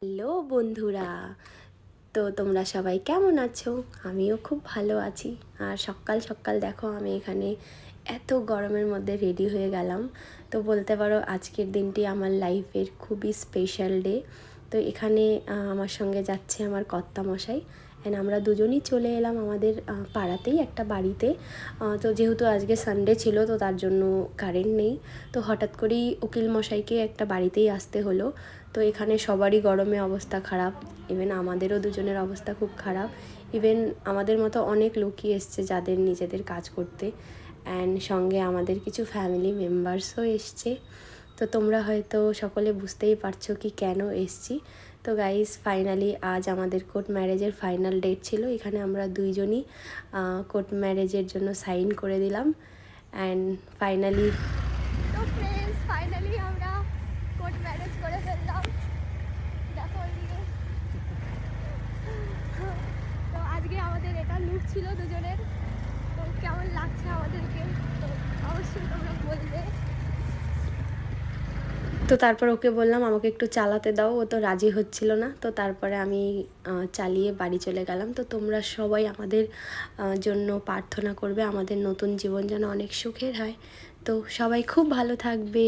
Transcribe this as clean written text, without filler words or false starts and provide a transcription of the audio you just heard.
Hello বন্ধুরা, তো তোমরা সবাই কেমন আছো? আমিও খুব ভালো আছি। আর সকাল সকাল দেখো আমি এখানে এত গরমের মধ্যে রেডি হয়ে গেলাম। তো বলতে পারো আজকের দিনটি আমার লাইফের খুবই স্পেশাল ডে। তো এখানে আমার সঙ্গে যাচ্ছে আমার কর্তামশাই, অ্যান্ড আমরা দুজনই চলে এলাম আমাদের পাড়াতেই একটা বাড়িতে। তো যেহেতু আজকে সানডে ছিল, তো তার জন্য কারেন্ট নেই। তো হঠাৎ করেই উকিল মশাইকে একটা বাড়িতেই আসতে হলো। তো এখানে সবারই গরমে অবস্থা খারাপ, ইভেন আমাদেরও দুজনের অবস্থা খুব খারাপ। ইভেন আমাদের মতো অনেক লোকই এসছে যাদের নিজেদের কাজ করতে, অ্যান্ড সঙ্গে আমাদের কিছু ফ্যামিলি মেম্বার্সও এসছে। তো তোমরা হয়তো সকলে বুঝতেই পারছো কি কেন এসছি। তো গাইস, ফাইনালি আজ আমাদের কোর্ট ম্যারেজের ফাইনাল ডেট ছিল। এখানে আমরা দুইজনই কোর্ট ম্যারেজের জন্য সাইন করে দিলাম, অ্যান্ড ফাইনালি তো ফ্রেন্ডস, ফাইনালি আমরা কোর্ট ম্যারেজ করে ফেললাম। দেখো ওইদিকে। তো আজকে আমাদের এটা লুক ছিল দুজনের। তো কেমন লাগছে আমাদেরকে তো অবশ্যই তোমরা বলবে। তো তারপর ওকে বললাম আমাকে একটু চালাতে দাও, ও তো রাজি হচ্ছিল না। তো তারপরে আমি চালিয়ে বাড়ি চলে গেলাম। তো তোমরা সবাই আমাদের জন্য প্রার্থনা করবে, আমাদের নতুন জীবন যেন অনেক সুখের হয়। তো সবাই খুব ভালো থাকবে।